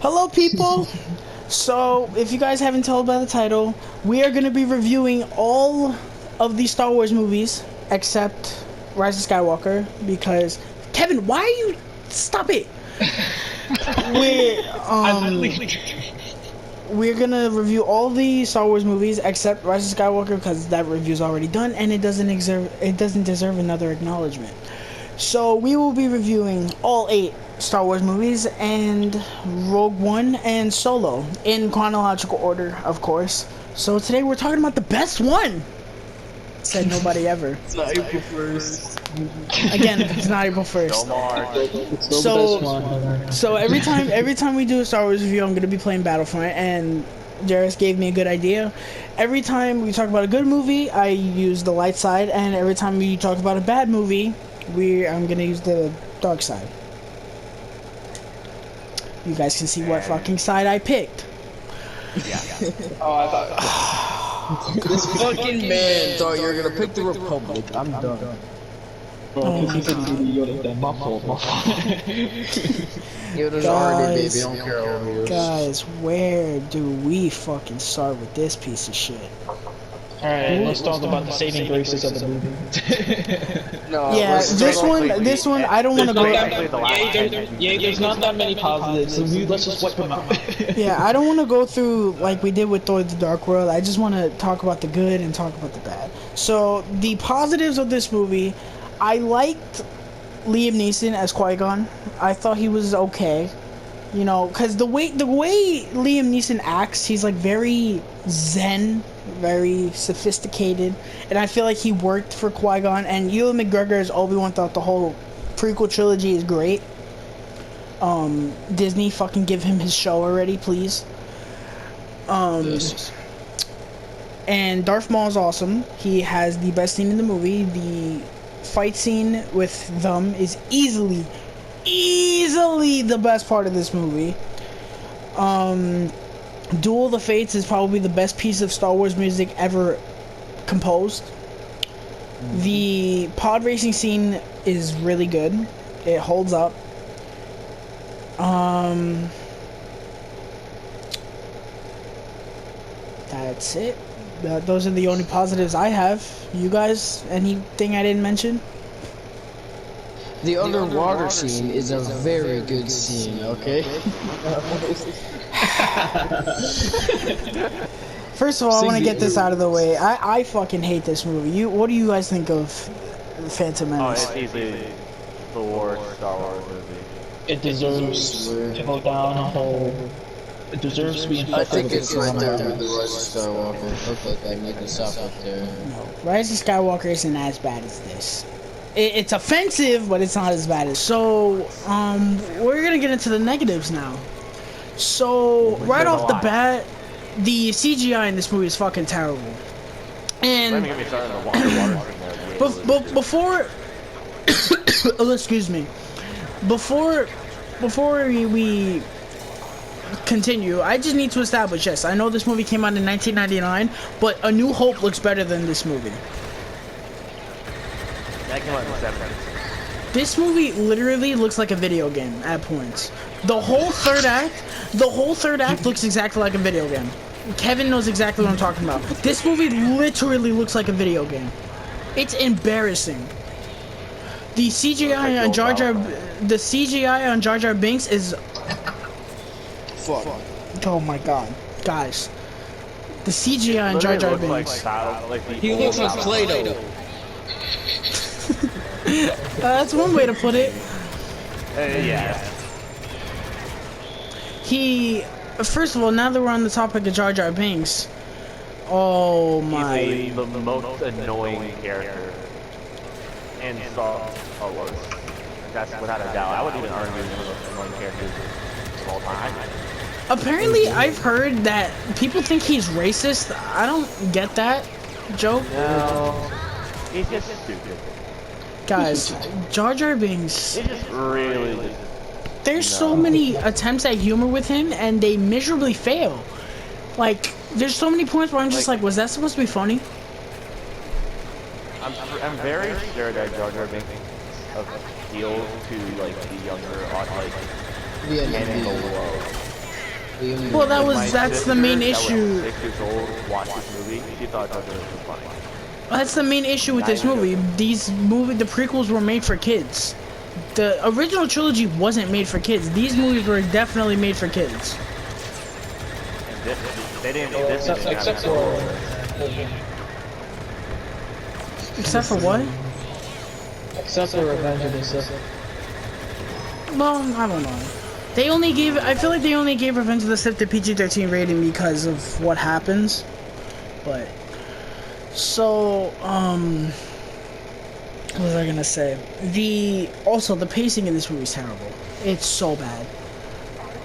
Hello, people. So, if you guys haven't told by the title, we are going to be reviewing all of the Star Wars movies except Rise of Skywalker because Kevin, why are you? Stop it. We're gonna review all the Star Wars movies except Rise of Skywalker because that review's already done and it doesn't deserve another acknowledgement. So we will be reviewing all 8 Star Wars movies and Rogue One and Solo in chronological order, of course. So today we're talking about the best one. Said nobody ever. It's not April 1st. Again, it's not April 1st. So every time we do a Star Wars review, I'm gonna be playing Battlefront, and Jairus gave me a good idea. Every time we talk about a good movie, I use the light side, and every time we talk about a bad movie, I'm gonna use the dark side. You guys can see what fucking side I picked. Yeah. Oh, I thought. This fucking man thought you were gonna pick the Republic. I'm done. Bro, he said my fault. Yoda's already baby, don't care over you. Guys, where do we fucking start with this piece of shit? Alright, let's talk about the saving graces of the movie. No, yeah, this one, I don't want to go. There's not that many positives, so let's just wipe them out. Yeah, I don't want to go through like we did with Thor: The Dark World. I just want to talk about the good and talk about the bad. So, the positives of this movie, I liked Liam Neeson as Qui-Gon. I thought he was okay. You know, because the way Liam Neeson acts, he's like very zen, very sophisticated, and I feel like he worked for Qui-Gon. And Ewan McGregor as Obi-Wan thought the whole prequel trilogy is great. Disney, fucking give him his show already, please. And Darth Maul is awesome. He has the best scene in the movie. The fight scene with them is easily the best part of this movie. Duel of the Fates is probably the best piece of Star Wars music ever composed. The pod racing scene is really good. It holds up. That's it. Those are the only positives I have. You guys, anything I didn't mention? The underwater scene is a very good scene, okay? First of all, I want to get this out of the way. I fucking hate this movie. What do you guys think of Phantom Menace? Oh, it's easily the worst Star Wars movie. It deserves to go down a hole. It deserves to be in. I think it's right there with the Rise of Skywalker. Look like I made this up up there. No, Rise of Skywalker isn't as bad as this. It's offensive, but it's not as bad as. So, we're gonna get into the negatives now. So, right off the bat, the CGI in this movie is fucking terrible. And before, excuse me, before we continue, I just need to establish, yes, I know this movie came out in 1999, but A New Hope looks better than this movie. That came out in 7 minutes. This movie literally looks like a video game at points. The whole third act looks exactly like a video game. Kevin knows exactly what I'm talking about. This movie literally looks like a video game. It's embarrassing. The CGI on Jar Jar Binks is. Fuck. Oh my god, guys. The CGI on Jar Jar Binks. He looks like Play-Doh. That's one way to put it. Yeah. First of all, now that we're on the topic of Jar Jar Binks, oh my. He's the most annoying character in Star Wars. That's without a doubt. I would even argue one of the most annoying characters of all time. Apparently, I've heard that people think he's racist. I don't get that joke. No. He's just stupid. Guys, Jar Jar Binks. He's just really. There's so many attempts at humor with him, and they miserably fail. Like, there's so many points where I'm just like, was that supposed to be funny? I'm very sure that Jar Jar Binks appeals to like the younger, like, and in the world. Well, My that's the sister, main that issue. was 6 years old, watched this movie. She thought it was funny. That's the main issue with this movie. The prequels were made for kids. The original trilogy wasn't made for kids. These movies were definitely made for kids. And they didn't. This Except for Except for what? Revenge of the Sith. Well, I don't know. I feel like they only gave Revenge of the Sith the PG-13 rating because of what happens. But so, what was I gonna say? Also the pacing in this movie is terrible. It's so bad.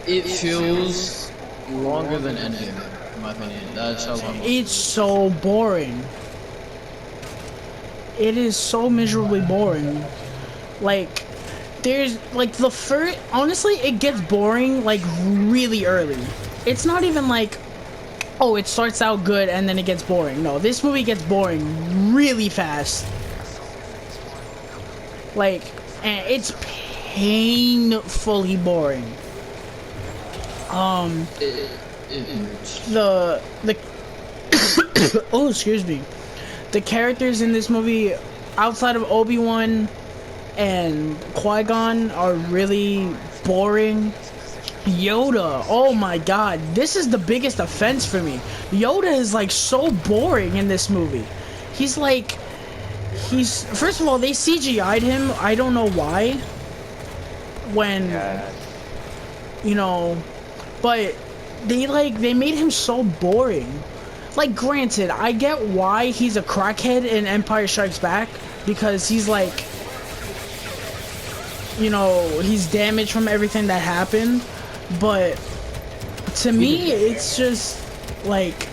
It feels longer than Endgame, in my opinion. That's how long. It's so boring. It is so miserably boring. Like, there's like honestly, it gets boring like really early. It's not even like, oh, it starts out good and then it gets boring. No, this movie gets boring really fast. Like, and it's painfully boring. The oh, excuse me. The characters in this movie, outside of Obi-Wan and Qui-Gon, are really boring. Yoda, oh my god, this is the biggest offense for me. Yoda is like so boring in this movie. First of all, they CGI'd him. I don't know why. But they made him so boring. Like, granted, I get why he's a crackhead in Empire Strikes Back, because he's like, he's damaged from everything that happened, but to me, it's just like,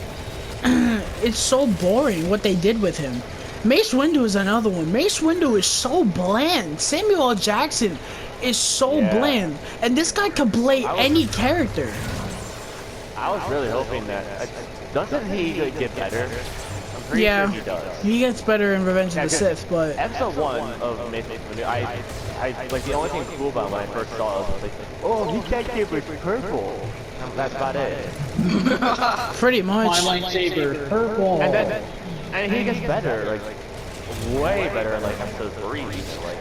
it's so boring what they did with him. Mace Windu is another one. Mace Windu is so bland. Samuel L. Jackson is so bland, and this guy could play any character. I was really hoping that. Doesn't he get better? I'm pretty sure he does. He gets better in Revenge of the Sith, but Episode 1 of Mace Windu, I like the only thing cool about when I first saw it was like, oh, he can't get with purple. That's about it. Pretty much. My lightsaber, purple. And he gets better, like way better in like episode 3. Like,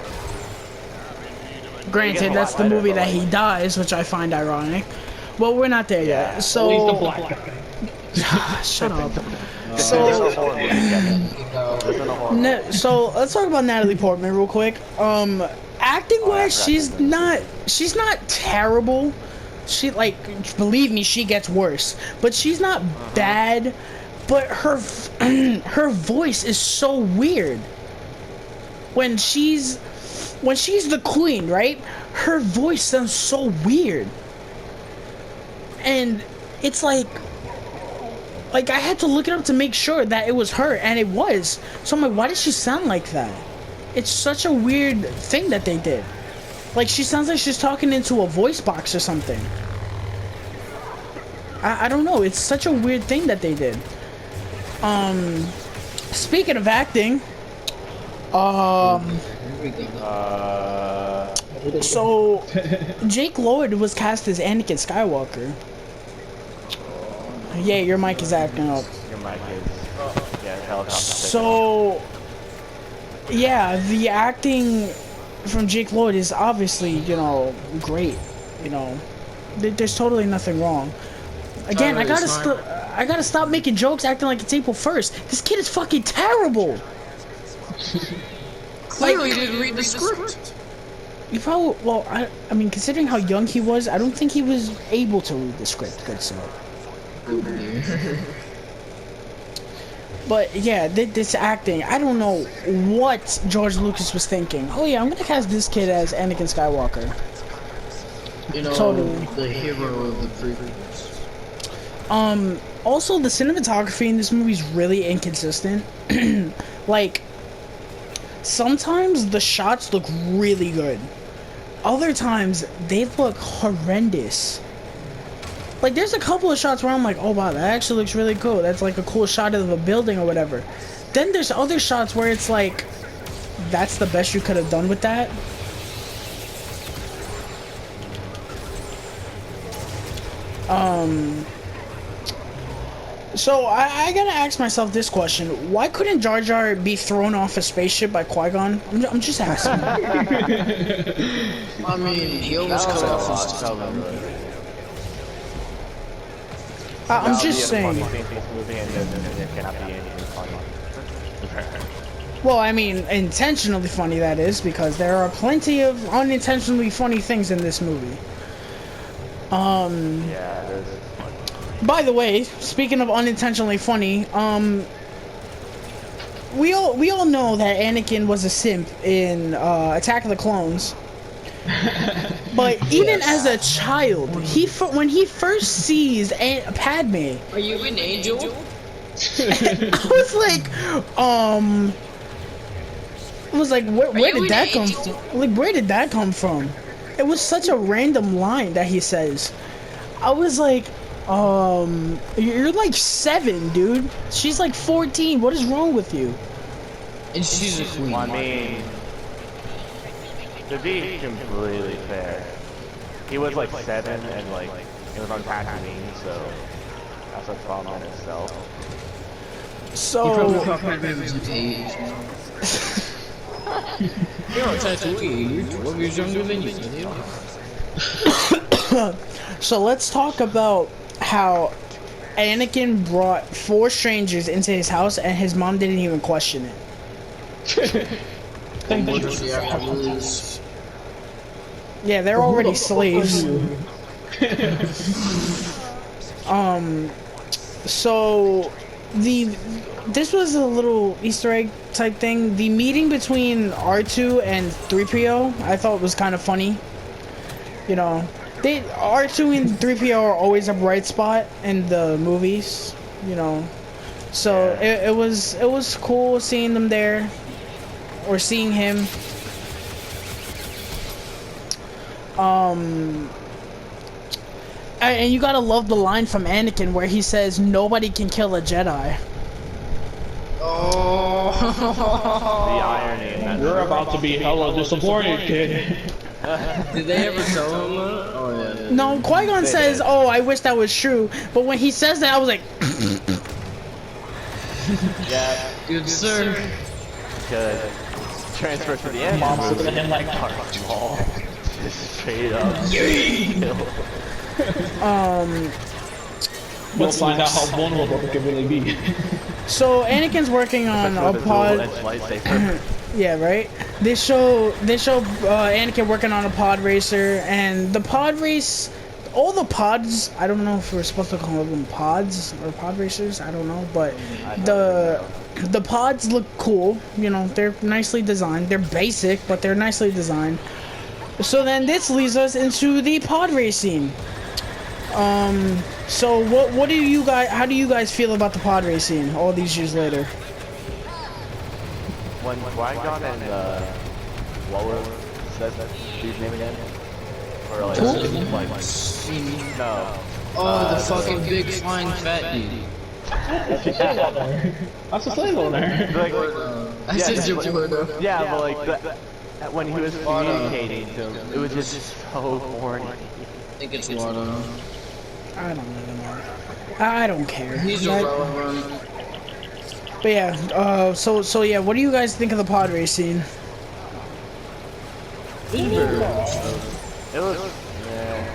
granted, that's the movie that he dies, which I find ironic. Well, we're not there yet. So He's the black guy. shut up. so Let's talk about Natalie Portman real quick. Acting wise, she's not terrible. She, like, believe me, she gets worse, but she's not bad. But her voice is so weird. When she's the queen, right? Her voice sounds so weird. And it's like I had to look it up to make sure that it was her, and it was. So I'm like, why does she sound like that? It's such a weird thing that they did. Like, she sounds like she's talking into a voice box or something. I don't know. It's such a weird thing that they did. Speaking of acting, so Jake Lloyd was cast as Anakin Skywalker. Yeah, your mic is acting up. your mic is helicopter. So yeah, the acting from Jake Lloyd is obviously, great. There's totally nothing wrong. Again, I gotta stop making jokes acting like it's April 1st. This kid is fucking terrible. Clearly didn't read the script. You probably, I mean, considering how young he was, I don't think he was able to read the script, good sir. But yeah, this acting, I don't know what George Lucas was thinking. Oh yeah, I'm gonna cast this kid as Anakin Skywalker. Totally. The hero of the prequels. Also, the cinematography in this movie is really inconsistent. Like, sometimes the shots look really good. Other times, they look horrendous. Like, there's a couple of shots where I'm like, oh wow, that actually looks really cool. That's like a cool shot of a building or whatever. Then there's other shots where it's like, that's the best you could have done with that. So I gotta ask myself this question: why couldn't Jar Jar be thrown off a spaceship by Qui-Gon? I'm just asking. I mean, he almost cut off his I'm just saying. Well, I mean, intentionally funny, that is, because there are plenty of unintentionally funny things in this movie. Yeah, there's. By the way, speaking of unintentionally funny, we all know that Anakin was a simp in Attack of the Clones. But even as a child, when he first sees Padme, Are you an angel? I was like, where did that come from? Like, where did that come from? It was such a random line that he says. I was like, you're like 7, dude. She's like 14. What is wrong with you? And she's a queen. I mean, to be completely fair, he was like 7 and like it was on Tatooine, so that's a problem in itself. So. He probably thought Padme was like 8. You're on Tatooine. You're 12 years younger than you. So let's talk about how Anakin brought 4 strangers into his house and his mom didn't even question it. Yeah, they're already slaves. So this was a little Easter egg type thing. The meeting between R2 and 3PO, I thought was kind of funny. You know, R2 and 3PO are always a bright spot in the movies, you know. So it was cool seeing them there, or seeing him. And you gotta love the line from Anakin where he says, "Nobody can kill a Jedi." Oh. The irony in that. You're about to be hella disappointed, kid. Did they ever tell him that? Oh yeah. No, Qui-Gon says, "Oh, I wish that was true," but when he says that, I was like, Yeah. Good sir. Because transfer to the end. Mom's looking at him like, Small. Just straight up. we'll find out how vulnerable it can really be. so Anakin's working on a pod. Yeah, right. They show Anakin working on a pod racer, and the pod race, all the pods. I don't know if we're supposed to call them pods or pod racers. I don't know, but the pods look cool. You know, they're nicely designed. They're basic, but they're nicely designed. So then this leads us into the pod racing. So what do you guys? How do you guys feel about the pod racing all these years later? When Qui-Gon and what was that dude's name again? Or like, no. Oh, the fucking big flying fat dude. That's a slave owner. I said Japorta. Yeah, but like when he was communicating to him, it was just so corny. I think it's Wada. I don't really know. I don't care. He's irrelevant. But yeah, so yeah, what do you guys think of the pod racing? It was, yeah.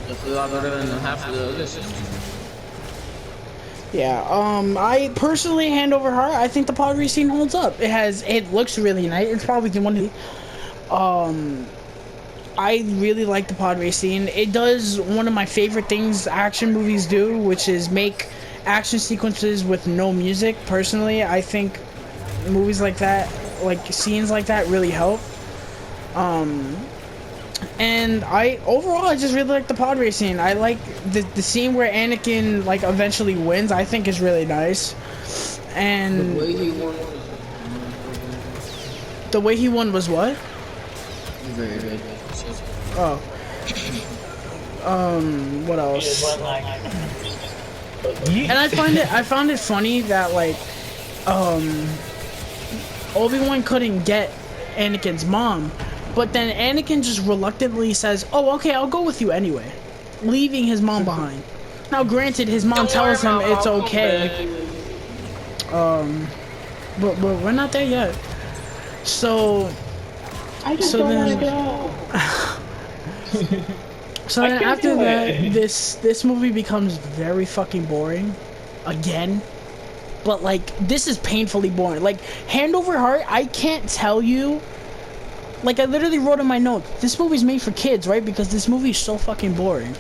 Definitely a lot better than half of the other systems. Yeah, I personally, hand over heart, I think the pod racing holds up. It looks really nice. It's probably the one. I really like the pod racing. It does one of my favorite things action movies do, which is make action sequences with no music. Personally, I think movies like that, like scenes like that, really help. And I just really like the pod racing. I like the scene where Anakin like eventually wins. I think is really nice. And the way he won was what? Very good. Oh. What else? And I found it funny that like Obi-Wan couldn't get Anakin's mom, but then Anakin just reluctantly says, "Oh, okay, I'll go with you anyway." leaving his mom behind. Now, granted, his mom tells him it's okay. But we're not there yet. So then after that, this movie becomes very fucking boring, again. But like, this is painfully boring. Like, hand over heart, I can't tell you. Like, I literally wrote in my notes, this movie's made for kids, right? Because this movie is so fucking boring.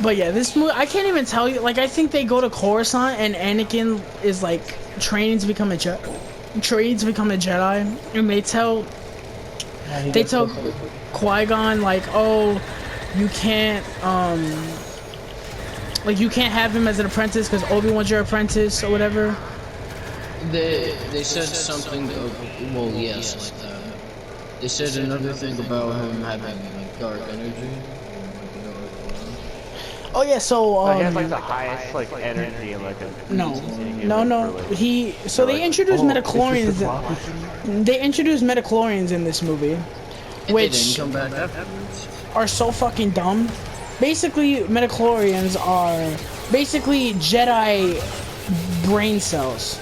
But yeah, this movie, I can't even tell you. Like, I think they go to Coruscant and Anakin is like training to become a Jedi. And they tell Qui-Gon like, oh, you can't like, you can't have him as an apprentice because Obi-Wan's your apprentice or whatever. They said something of, well, yes, like that. They said another thing about him having like dark energy. Oh yeah, so he has like the highest like energy and like a no. So they introduced metachlorians. They introduced metachlorians in this movie, which are so fucking dumb. Basically, metachlorians are basically Jedi brain cells.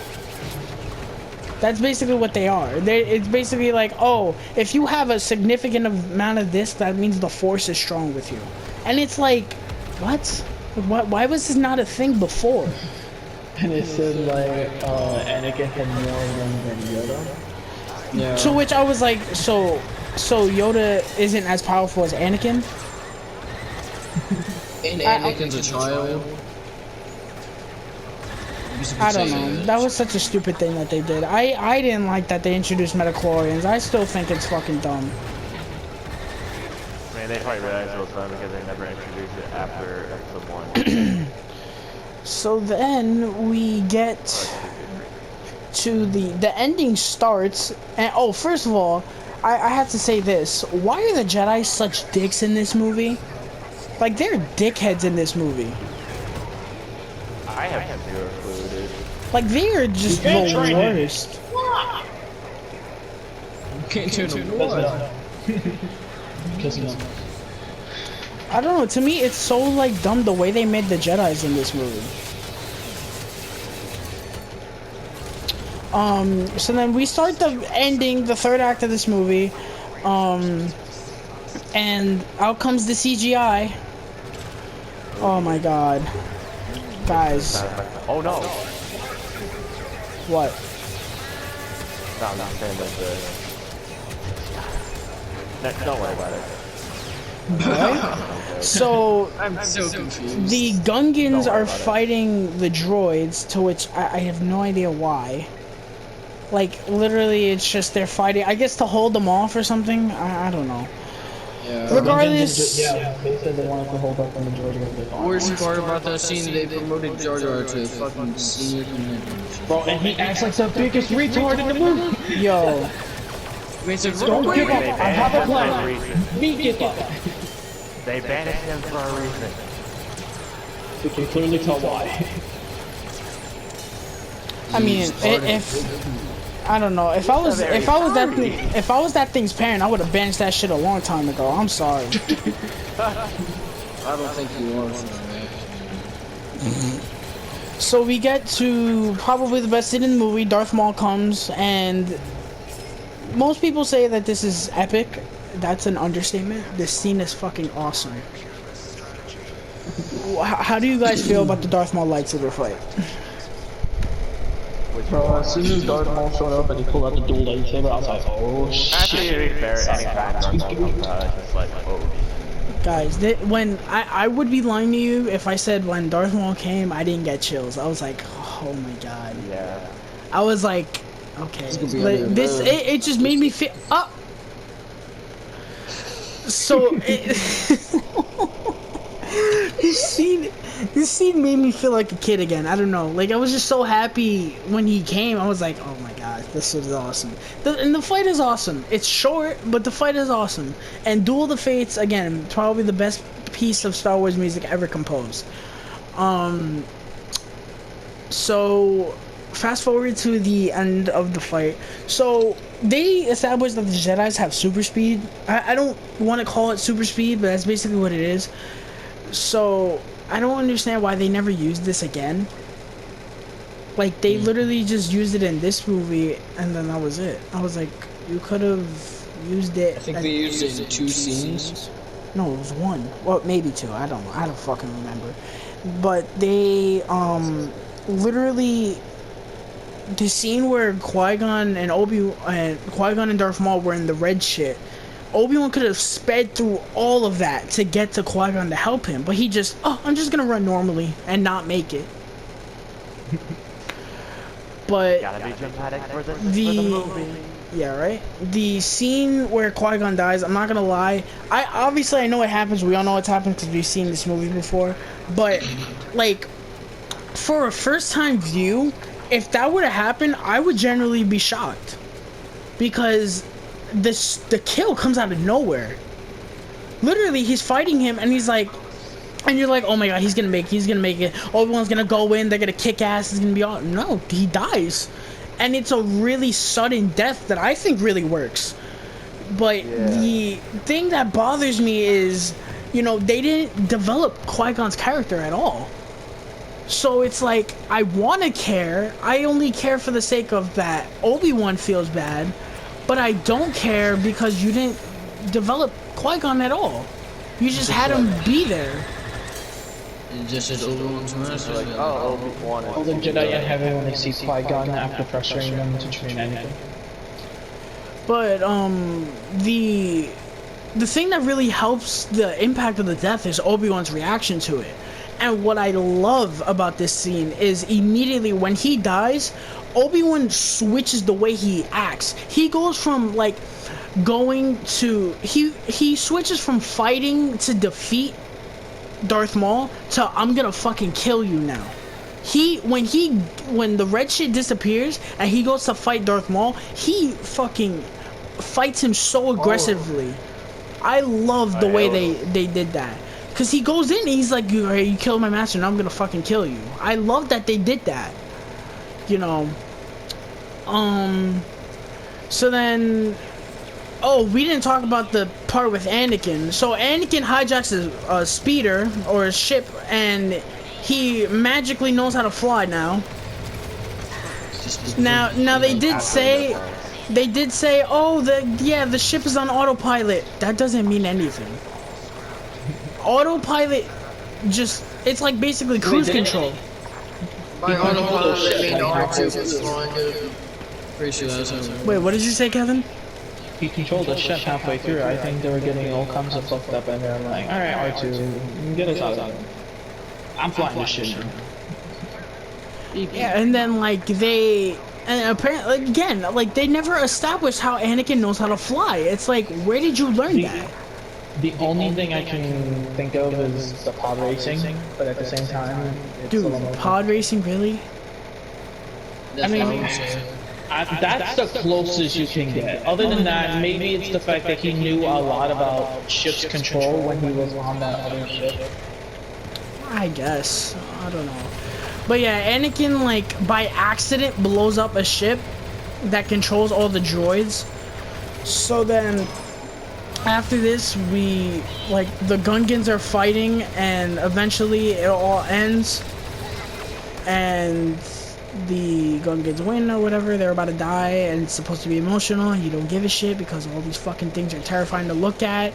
That's basically what they are. It's basically like, oh, if you have a significant amount of this, that means the Force is strong with you. And it's like, what? Why was this not a thing before? And it said like, Anakin had more than Yoda. Yeah. To which I was like, so Yoda isn't as powerful as Anakin? And Anakin's a child. I don't know. That was such a stupid thing that they did. I didn't like that they introduced metachlorians. I still think it's fucking dumb. Man, they probably realized it was fun because they never introduced it after episode 1. So then we get to the ending starts, and oh, first of all, I have to say this. Why are the Jedi such dicks in this movie? Like, they're dickheads in this movie. I have zero clue, dude. Like, they are just the worst. Can't turn the water. I don't know, to me it's so like dumb the way they made the Jedis in this movie. So then we start the ending, the third act of this movie, and out comes the CGI. Oh my god. Guys. Oh no! What? No, I'm not saying that don't worry about it. Right? So, I'm so confused. the Gungans are fighting the droids, to which I have no idea why. Like, literally, it's just they're fighting, I guess to hold them off or something? I don't know. Yeah. Regardless... Yeah, they said they wanted to hold up the majority of the Worst part about that scene, they promoted Jar Jar to fucking senior commander. Bro, and he acts like the biggest retard in the movie. Yo. Don't give up. I have a plan. Me give up. They banished him for a reason. We can clearly tell why. I mean, if I don't know, if I was that thing's parent, I would have banished that shit a long time ago. I'm sorry. I don't think you are, man. So we get to probably the best scene in the movie. Darth Maul comes, and most people say that this is epic. That's an understatement. This scene is fucking awesome. How do you guys feel about the Darth Maul lightsaber fight? Bro, as soon as Darth Maul showed up and he pulled out the dual lightsaber, I was like, oh shit. Actually, to be fair, anytime Darth Maul comes out, it's just like, oh. Guys, when I would be lying to you if I said when Darth Maul came, I didn't get chills. I was like, oh my god. Yeah. I was like, okay. It just made me feel up. So this scene made me feel like a kid again. I don't know. Like, I was just so happy when he came. I was like, oh my god, this is awesome. And the fight is awesome. It's short, but the fight is awesome. And Duel of the Fates, again, probably the best piece of Star Wars music ever composed. So fast forward to the end of the fight. So they established that the Jedis have super speed. I don't want to call it super speed, but that's basically what it is. So I don't understand why they never used this again. Like, they literally just used it in this movie, and then that was it. I was like, you could have used it. I think they used it in 2 scenes. No, it was 1. Well, maybe 2. I don't know. I don't fucking remember. But they, literally, the scene where Qui-Gon and Darth Maul were in the red shit, Obi-Wan could have sped through all of that to get to Qui-Gon to help him, but he just, I'm just gonna run normally and not make it. But Gotta be dramatic for the movie. yeah, right. The scene where Qui-Gon dies, I'm not gonna lie. I know it happens. We all know it's happened because we've seen this movie before. But like, for a first-time view, if that would have happened, I would generally be shocked because the kill comes out of nowhere. Literally, he's fighting him, and he's like. And you're like, oh my god, he's gonna make it. Obi-Wan's gonna go in, they're gonna kick ass, it's gonna be all... No, he dies. And it's a really sudden death that I think really works. But the thing that bothers me is, you know, they didn't develop Qui-Gon's character at all. So it's like, I wanna care, I only care for the sake of that Obi-Wan feels bad, but I don't care because you didn't develop Qui-Gon at all. You just had him be there. It just says Obi-Wan's master. Like, oh, Obi-Wan. All the Jedi in heaven when they see Qui-Gon after pressuring them to train anything. But the thing that really helps the impact of the death is Obi-Wan's reaction to it. And what I love about this scene is immediately when he dies, Obi-Wan switches the way he acts. He goes from like going to he switches from fighting to defeat Darth Maul to I'm gonna fucking kill you now. When the red shit disappears and he goes to fight Darth Maul, he fucking fights him so aggressively. I love the way they did that. Cause he goes in and he's like, you killed my master, now I'm gonna fucking kill you. I love that they did that. You know. So then, we didn't talk about the part with Anakin. So Anakin hijacks a speeder or a ship, and he magically knows how to fly now. Now they did say, the ship is on autopilot. That doesn't mean anything. Autopilot it's like basically cruise control. By autopilot, I mean R2 was flying it. Pretty sure that's how. Wait, what did you say, Kevin? He controlled the ship halfway through. I think they were getting all kinds of fucked up, and they're like, alright, R2, get us out of here. I'm flying this shit. Yeah, and then like apparently again, like they never established how Anakin knows how to fly. It's like, where did you learn that? The only thing I can think of is the pod racing, but at the same time, it's Dude, pod racing, really? I mean, that's the closest you can get. Other than that, maybe it's the fact that he knew a lot about ship's control when he was on that other ship. I guess. I don't know. But yeah, Anakin, like, by accident blows up a ship that controls all the droids. So then, after this, the Gungans are fighting, and eventually it all ends. And the Gungans win or whatever, they're about to die, and it's supposed to be emotional, and you don't give a shit because all these fucking things are terrifying to look at.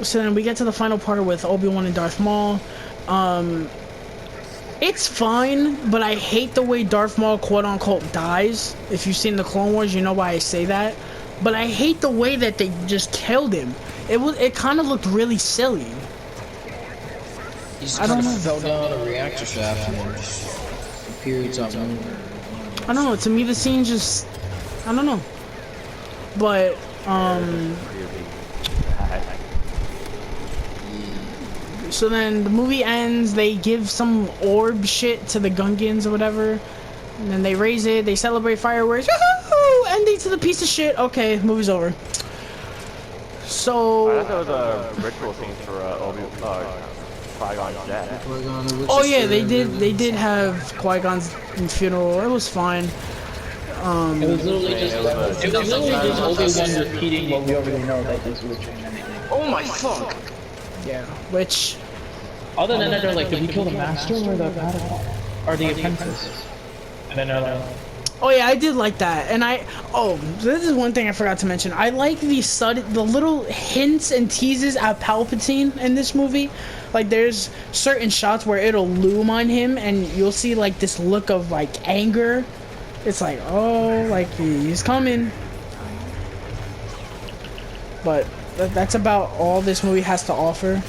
So then we get to the final part with Obi-Wan and Darth Maul. It's fine, but I hate the way Darth Maul quote-unquote dies. If you've seen the Clone Wars, you know why I say that. But I hate the way that they just killed him. It kind of looked really silly. He just kind of fell down a reactor shaft and just appeared something. I don't know, to me the scene just... I don't know. But, so then the movie ends, they give some orb shit to the Gungans or whatever. And then they raise it, they celebrate fireworks. Woohoo! Ending to the piece of shit. Okay, movie's over. So... I thought that was a ritual scene for Qui-Gon's death. Oh yeah, they did have Qui-Gon's funeral. It was fine. It was literally just it was Obi-Wan repeating what we already know that this was training. Oh my fuck! Yeah, which Other than that, they're like, did we kill the master or the battle or the apprentice? And then they're like, oh yeah, I did like that, and this is one thing I forgot to mention. I like the little hints and teases at Palpatine in this movie. Like, there's certain shots where it'll loom on him, and you'll see like this look of like anger. It's like, oh, like he's coming. But that's about all this movie has to offer.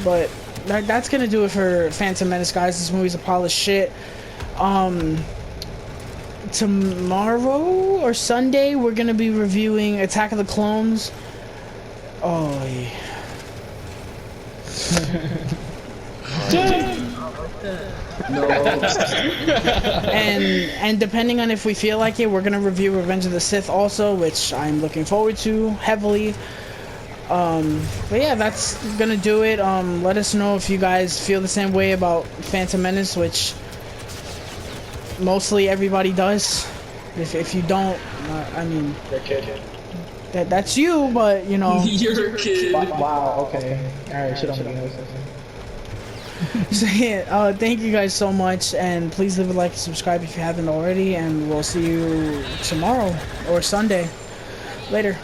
But that's gonna do it for Phantom Menace, guys. This movie's a pile of shit. Tomorrow or Sunday, we're gonna be reviewing Attack of the Clones. Oh yeah. No. and depending on if we feel like it, we're gonna review Revenge of the Sith also, which I'm looking forward to heavily. But yeah, that's gonna do it. Let us know if you guys feel the same way about Phantom Menace, which mostly everybody does. If you don't, I mean, that's you, but you know. You're a kid. wow, okay. Alright, shit on the So yeah, thank you guys so much, and please leave a like and subscribe if you haven't already, and we'll see you tomorrow or Sunday. Later.